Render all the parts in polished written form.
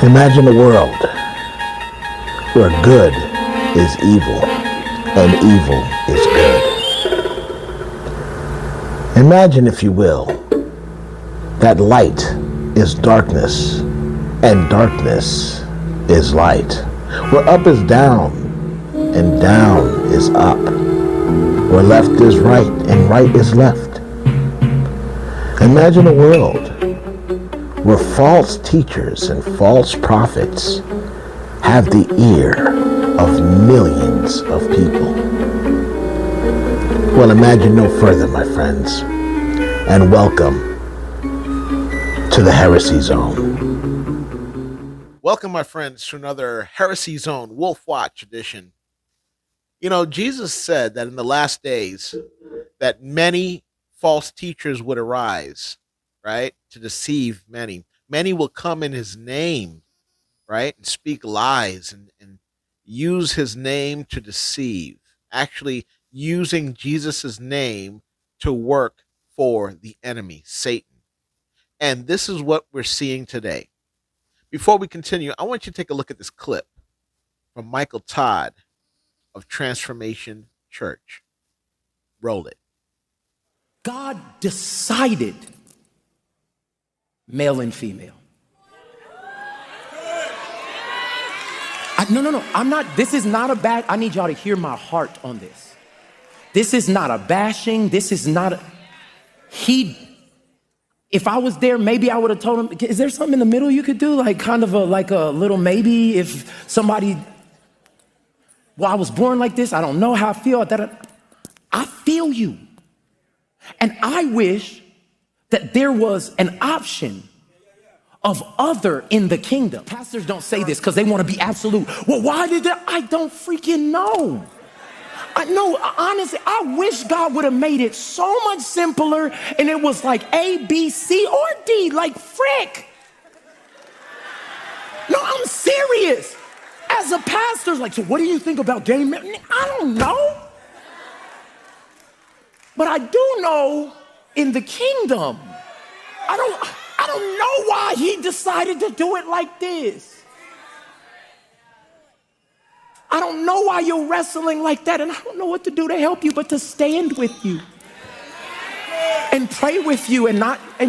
Imagine a world where good is evil and evil is good. Imagine, if you will, that light is darkness and darkness is light. Where up is down and down is up. Where left is right and right is left. Imagine a world where false teachers and false prophets have the ear of millions of people. Well, imagine no further, my friends, and welcome to the Heresy Zone. Welcome, my friends, to another Heresy Zone Wolf Watch edition. You know, Jesus said that in the last days that many false teachers would arise, right, to deceive many. Many will come in his name, right, and speak lies and use his name to deceive, actually using Jesus's name to work for the enemy, Satan. And this is what we're seeing today. Before we continue, I want you to take a look at this clip from Michael Todd of Transformation Church. Roll it. God decided male and female. No. I'm not, this is not a bad, I need y'all to hear my heart on this. This is not a bashing. This is not a, if I was there, maybe I would have told him, is there something in the middle you could do? Like kind of a little maybe if somebody, well, I was born like this. I don't know how I feel. I feel you. And I wish that there was an option of other in the kingdom. Pastors don't say this because they want to be absolute. Well, why did that? I don't freaking know. I know, honestly, I wish God would have made it so much simpler and it was like A, B, C, or D, like frick. No, I'm serious. As a pastor, like, so what do you think about gay men? I don't know. But I do know in the kingdom, I don't know why he decided to do it like this. I don't know why you're wrestling like that, and I don't know what to do to help you but to stand with you and pray with you and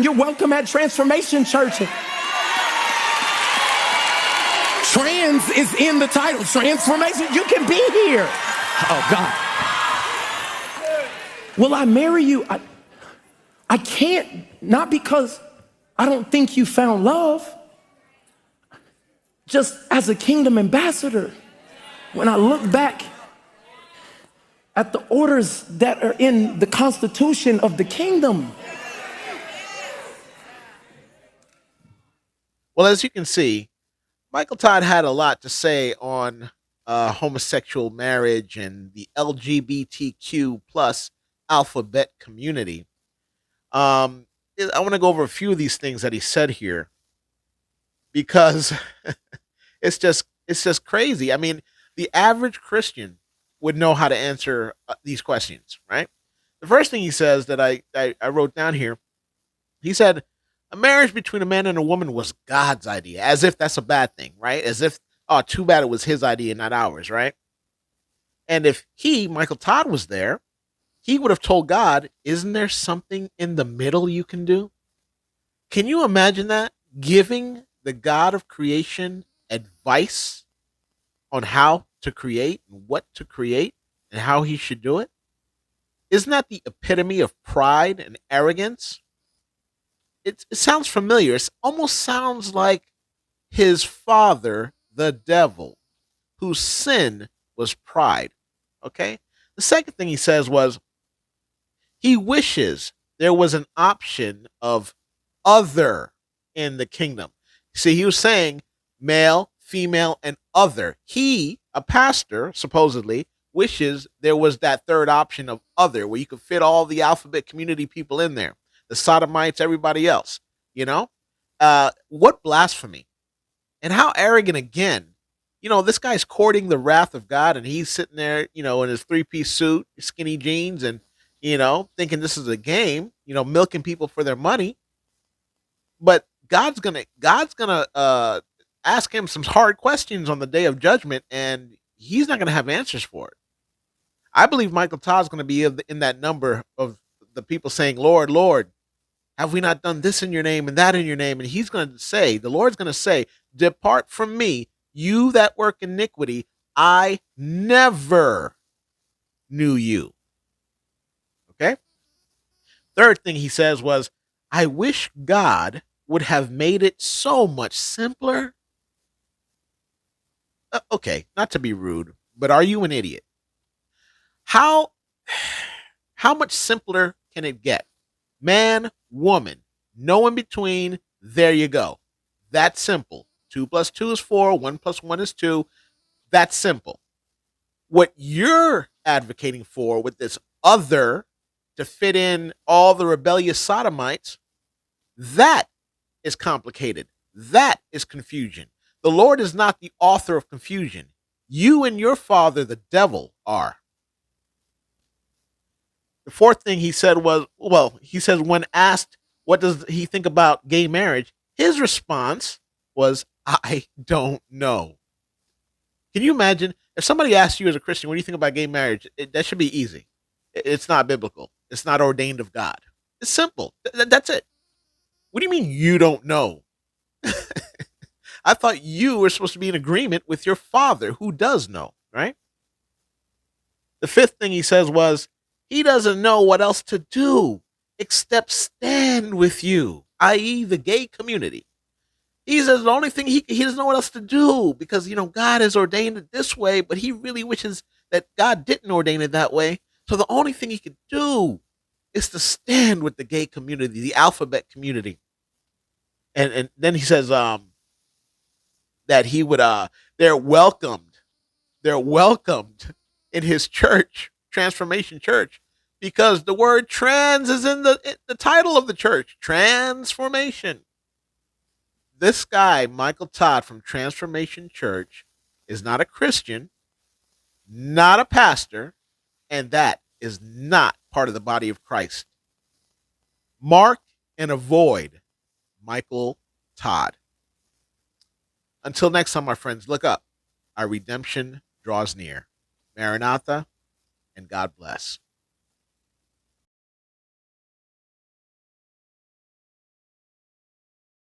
you're welcome at Transformation Church. Trans is in the title. Transformation. You can be here. Oh, God. Will I marry you? I can't, not because I don't think you found love. Just as a kingdom ambassador, when I look back at the orders that are in the Constitution of the kingdom. Well, as you can see, Michael Todd had a lot to say on homosexual marriage and the LGBTQ plus alphabet community. I want to go over a few of these things that he said here because it's just crazy. I mean, the average Christian would know how to answer these questions, right? The first thing he says that I wrote down here, he said, a marriage between a man and a woman was God's idea, as if that's a bad thing, right? As if, oh, too bad it was his idea, not ours, right? And if Michael Todd, was there, he would have told God, isn't there something in the middle you can do? Can you imagine that? Giving the God of creation advice on how to create and what to create and how he should do it? Isn't that the epitome of pride and arrogance? It sounds familiar. It almost sounds like his father, the devil, whose sin was pride. Okay? The second thing he says was, he wishes there was an option of other in the kingdom. See, he was saying male, female, and other. He, a pastor, supposedly, wishes there was that third option of other, where you could fit all the alphabet community people in there, the Sodomites, everybody else, you know? What blasphemy. And how arrogant again. You know, this guy's courting the wrath of God, and he's sitting there, you know, in his three-piece suit, skinny jeans, and, you know, thinking this is a game, you know, milking people for their money. But God's gonna ask him some hard questions on the day of judgment, and he's not going to have answers for it. I believe Michael Todd's going to be in that number of the people saying, Lord, Lord, have we not done this in your name and that in your name? And he's going to say, the Lord's going to say, depart from me, you that work iniquity. I never knew you. Okay. Third thing he says was, I wish God would have made it so much simpler. Okay, not to be rude, but are you an idiot? How much simpler can it get? Man, woman, no in between. There you go. That's simple. 2 + 2 is 4. 1 + 1 is 2. That's simple. What you're advocating for with this other to fit in all the rebellious sodomites, that is complicated. That is confusion. The Lord is not the author of confusion. You and your father, the devil, are. The fourth thing he said was, he says when asked what does he think about gay marriage, his response was, I don't know. Can you imagine if somebody asked you as a Christian, what do you think about gay marriage? That should be easy. It's not biblical. It's not ordained of God. It's simple. That's it. What do you mean you don't know? I thought you were supposed to be in agreement with your father who does know, right? The fifth thing he says was, he doesn't know what else to do except stand with you, i.e. the gay community. He says the only thing he doesn't know what else to do because, God has ordained it this way, but he really wishes that God didn't ordain it that way. So the only thing he could do is to stand with the gay community, the alphabet community. And then he says that he would they're welcomed in his church, Transformation Church, because the word trans is in the title of the church, transformation. This guy, Michael Todd from Transformation Church, is not a Christian, not a pastor, and that is not part of the body of Christ. Mark and avoid Michael Todd. Until next time, my friends, look up. Our redemption draws near. Maranatha, and God bless.